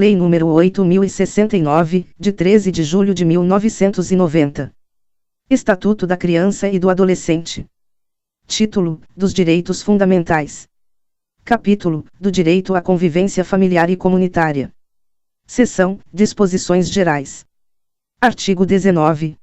Lei nº 8.069, de 13 de julho de 1990. Estatuto da Criança e do Adolescente. Título: dos Direitos Fundamentais. Capítulo: do Direito à Convivência Familiar e Comunitária. Seção: Disposições Gerais. Artigo 19.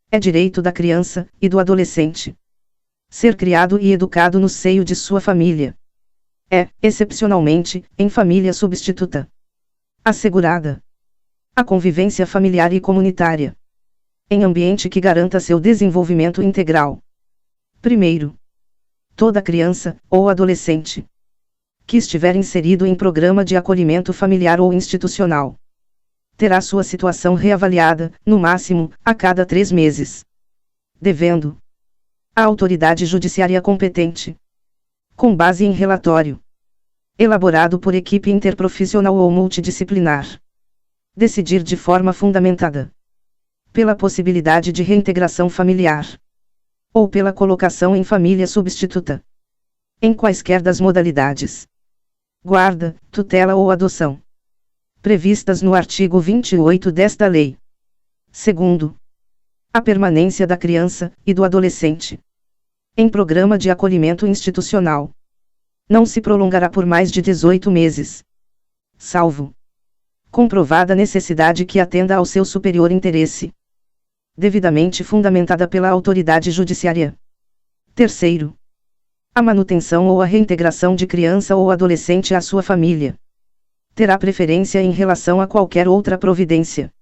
É direito da criança e do adolescente ser criado e educado no seio de sua família. É, excepcionalmente, em família substituta, assegurada a convivência familiar e comunitária, em ambiente que garanta seu desenvolvimento integral. Primeiro, toda criança, ou adolescente, que estiver inserido em programa de acolhimento familiar ou institucional, terá sua situação reavaliada, no máximo, a cada 3 meses. Devendo a autoridade judiciária competente, com base em relatório elaborado por equipe interprofissional ou multidisciplinar, decidir de forma fundamentada pela possibilidade de reintegração familiar, ou pela colocação em família substituta, em quaisquer das modalidades guarda, tutela ou adoção previstas no artigo 28 desta lei. Segundo, a permanência da criança e do adolescente em programa de acolhimento institucional não se prolongará por mais de 18 meses, salvo comprovada necessidade que atenda ao seu superior interesse, devidamente fundamentada pela autoridade judiciária. Terceiro, a manutenção ou a reintegração de criança ou adolescente à sua família terá preferência em relação a qualquer outra providência,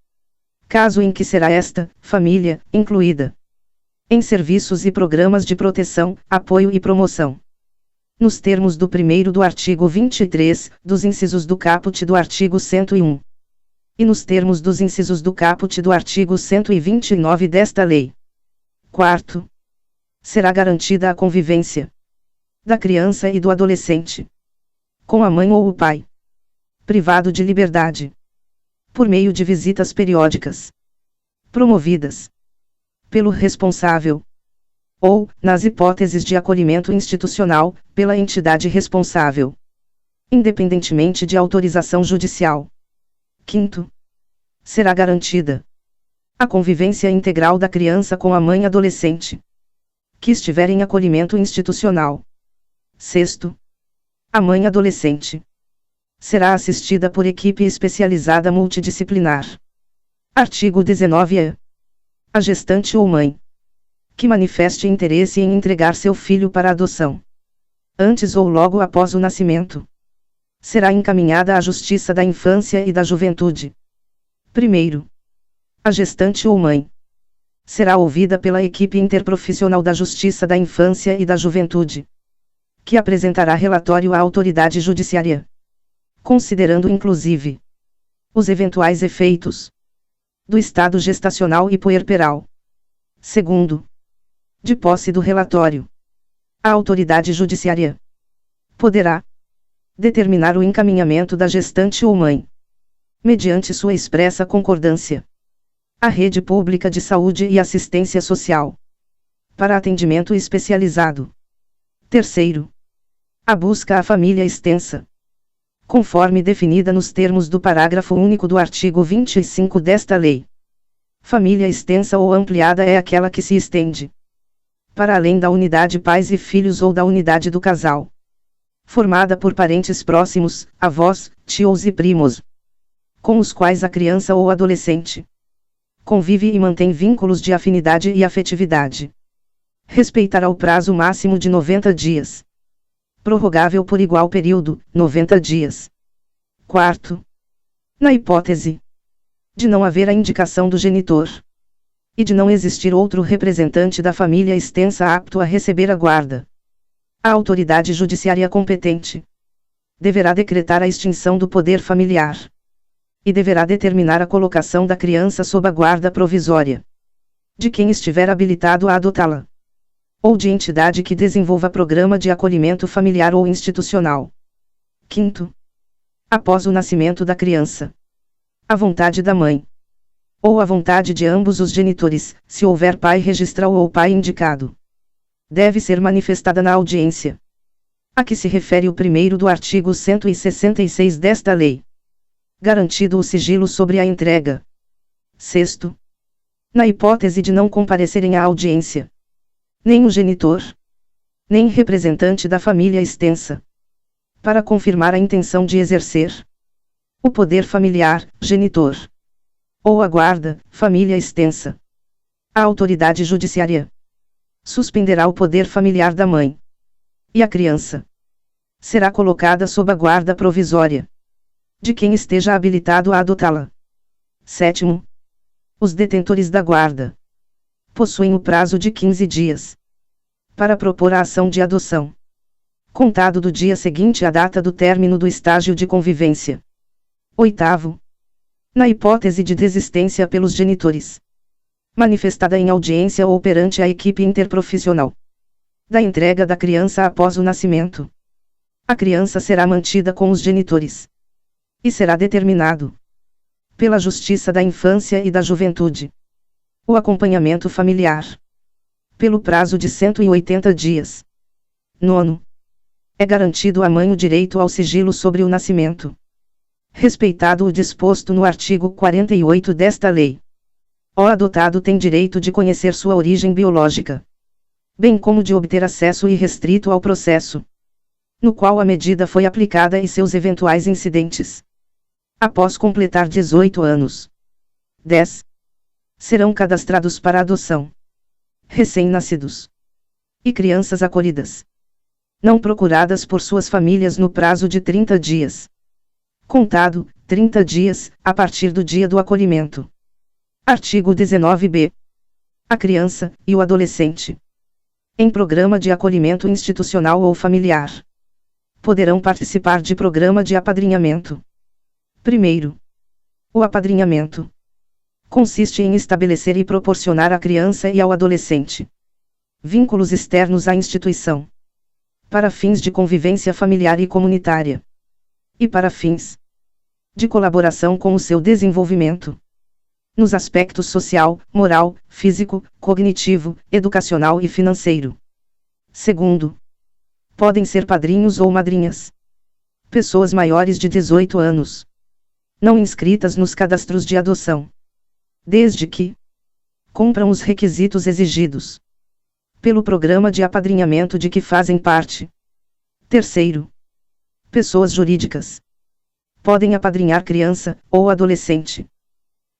caso em que será esta família incluída em serviços e programas de proteção, apoio e promoção, nos termos do primeiro do artigo 23, dos incisos do caput do artigo 101, e nos termos dos incisos do caput do artigo 129 desta lei. Quarto, será garantida a convivência da criança e do adolescente com a mãe ou o pai, privado de liberdade, por meio de visitas periódicas, promovidas pelo responsável, ou, nas hipóteses de acolhimento institucional, pela entidade responsável, independentemente de autorização judicial. Quinto, será garantida a convivência integral da criança com a mãe adolescente que estiver em acolhimento institucional. Sexto, a mãe adolescente será assistida por equipe especializada multidisciplinar. Artigo 19-A. A gestante ou mãe que manifeste interesse em entregar seu filho para adoção, antes ou logo após o nascimento, será encaminhada à Justiça da Infância e da Juventude. Primeiro, a gestante ou mãe será ouvida pela equipe interprofissional da Justiça da Infância e da Juventude, que apresentará relatório à autoridade judiciária, considerando inclusive os eventuais efeitos do estado gestacional e puerperal. Segundo, de posse do relatório, a autoridade judiciária poderá determinar o encaminhamento da gestante ou mãe, mediante sua expressa concordância, à rede pública de saúde e assistência social, para atendimento especializado. Terceiro, a busca à família extensa, conforme definida nos termos do parágrafo único do artigo 25 desta lei. Família extensa ou ampliada é aquela que se estende para além da unidade pais e filhos ou da unidade do casal, formada por parentes próximos, avós, tios e primos, com os quais a criança ou adolescente convive e mantém vínculos de afinidade e afetividade. Respeitará o prazo máximo de 90 dias. Prorrogável por igual período, 90 dias. Quarto, na hipótese de não haver a indicação do genitor, e de não existir outro representante da família extensa apto a receber a guarda, a autoridade judiciária competente deverá decretar a extinção do poder familiar, e deverá determinar a colocação da criança sob a guarda provisória de quem estiver habilitado a adotá-la, ou de entidade que desenvolva programa de acolhimento familiar ou institucional. Quinto, após o nascimento da criança, à vontade da mãe, ou à vontade de ambos os genitores, se houver pai registral ou pai indicado, deve ser manifestada na audiência a que se refere o primeiro do artigo 166 desta lei, Garantido o sigilo sobre a entrega. Sexto, na hipótese de não comparecerem à audiência, nem o genitor, nem representante da família extensa, para confirmar a intenção de exercer o poder familiar, genitor, ou a guarda, família extensa, a autoridade judiciária suspenderá o poder familiar da mãe, e a criança será colocada sob a guarda provisória de quem esteja habilitado a adotá-la. Sétimo, os detentores da guarda possuem o prazo de 15 dias para propor a ação de adoção, contado do dia seguinte à data do término do estágio de convivência. Oitavo, na hipótese de desistência pelos genitores, manifestada em audiência ou perante a equipe interprofissional, da entrega da criança após o nascimento, a criança será mantida com os genitores e será determinado pela Justiça da Infância e da Juventude o acompanhamento familiar pelo prazo de 180 dias. Nono, é garantido à mãe o direito ao sigilo sobre o nascimento, respeitado o disposto no artigo 48 desta lei. O adotado tem direito de conhecer sua origem biológica, bem como de obter acesso irrestrito ao processo no qual a medida foi aplicada e seus eventuais incidentes. Após completar 18 anos. 10. Serão cadastrados para adoção recém-nascidos e crianças acolhidas, não procuradas por suas famílias no prazo de 30 dias. Contado, 30 dias, a partir do dia do acolhimento. Artigo 19b. A criança, e o adolescente, em programa de acolhimento institucional ou familiar, poderão participar de programa de apadrinhamento. Primeiro, o apadrinhamento consiste em estabelecer e proporcionar à criança e ao adolescente vínculos externos à instituição, para fins de convivência familiar e comunitária, e para fins de colaboração com o seu desenvolvimento, nos aspectos social, moral, físico, cognitivo, educacional e financeiro. Segundo, podem ser padrinhos ou madrinhas pessoas maiores de 18 anos, não inscritas nos cadastros de adoção, desde que cumpram os requisitos exigidos pelo programa de apadrinhamento de que fazem parte. Terceiro, pessoas jurídicas podem apadrinhar criança ou adolescente,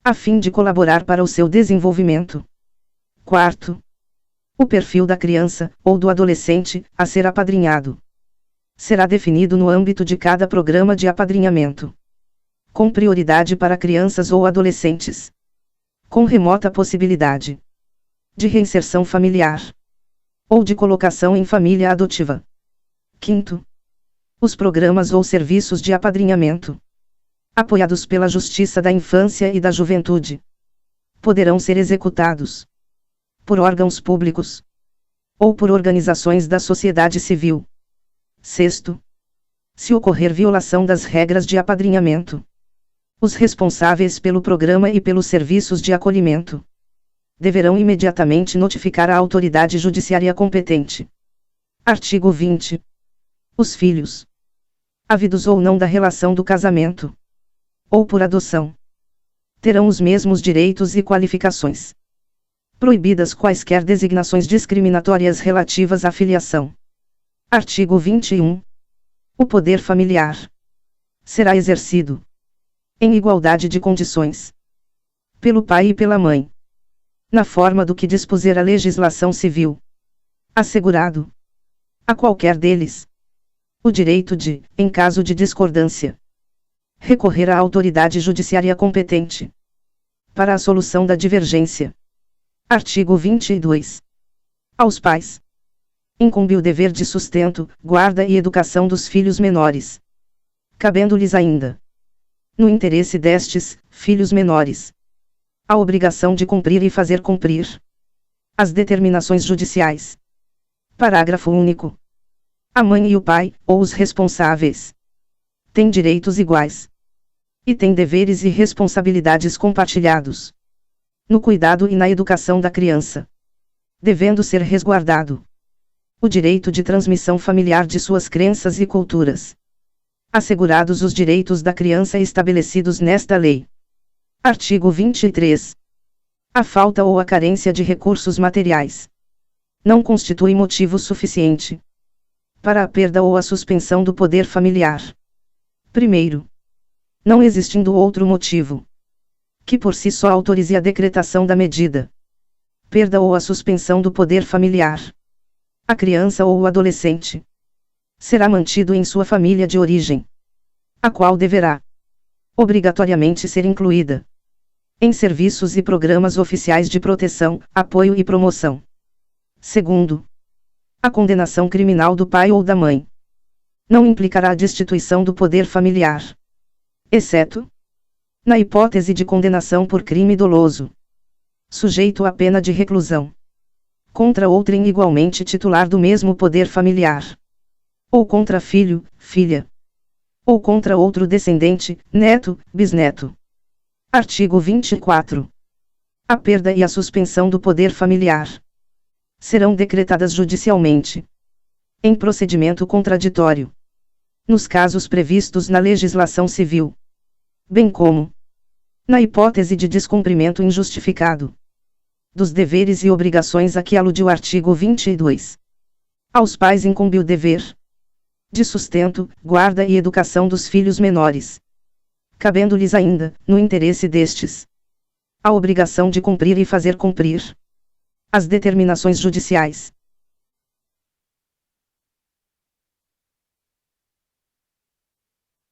a fim de colaborar para o seu desenvolvimento. Quarto, o perfil da criança ou do adolescente a ser apadrinhado será definido no âmbito de cada programa de apadrinhamento, com prioridade para crianças ou adolescentes com remota possibilidade de reinserção familiar ou de colocação em família adotiva. Quinto, os programas ou serviços de apadrinhamento, apoiados pela Justiça da Infância e da Juventude, poderão ser executados por órgãos públicos ou por organizações da sociedade civil. Sexto, se ocorrer violação das regras de apadrinhamento, os responsáveis pelo programa e pelos serviços de acolhimento deverão imediatamente notificar a autoridade judiciária competente. Artigo 20. Os filhos, havidos ou não da relação do casamento, ou por adoção, terão os mesmos direitos e qualificações. Proibidas quaisquer designações discriminatórias relativas à filiação. Artigo 21. O poder familiar será exercido em igualdade de condições pelo pai e pela mãe, na forma do que dispuser a legislação civil, assegurado a qualquer deles o direito de, em caso de discordância, recorrer à autoridade judiciária competente para a solução da divergência. Artigo 22. Aos pais incumbe o dever de sustento, guarda e educação dos filhos menores, cabendo-lhes ainda, no interesse destes filhos menores, a obrigação de cumprir e fazer cumprir as determinações judiciais. Parágrafo único. A mãe e o pai, ou os responsáveis, têm direitos iguais e têm deveres e responsabilidades compartilhados no cuidado e na educação da criança, devendo ser resguardado o direito de transmissão familiar de suas crenças e culturas, assegurados os direitos da criança estabelecidos nesta lei. Artigo 23. A falta ou a carência de recursos materiais não constitui motivo suficiente para a perda ou a suspensão do poder familiar. Primeiro, não existindo outro motivo que por si só autorize a decretação da medida, perda ou a suspensão do poder familiar, a criança ou o adolescente será mantido em sua família de origem, a qual deverá obrigatoriamente ser incluída em serviços e programas oficiais de proteção, apoio e promoção. Segundo, a condenação criminal do pai ou da mãe não implicará a destituição do poder familiar, exceto na hipótese de condenação por crime doloso, sujeito à pena de reclusão, contra outrem igualmente titular do mesmo poder familiar, ou contra filho, filha, ou contra outro descendente, neto, bisneto. Artigo 24. A perda e a suspensão do poder familiar serão decretadas judicialmente, em procedimento contraditório, nos casos previstos na legislação civil, bem como na hipótese de descumprimento injustificado dos deveres e obrigações a que alude o artigo 22. Aos pais incumbe o dever de sustento, guarda e educação dos filhos menores, cabendo-lhes ainda, no interesse destes, a obrigação de cumprir e fazer cumprir as determinações judiciais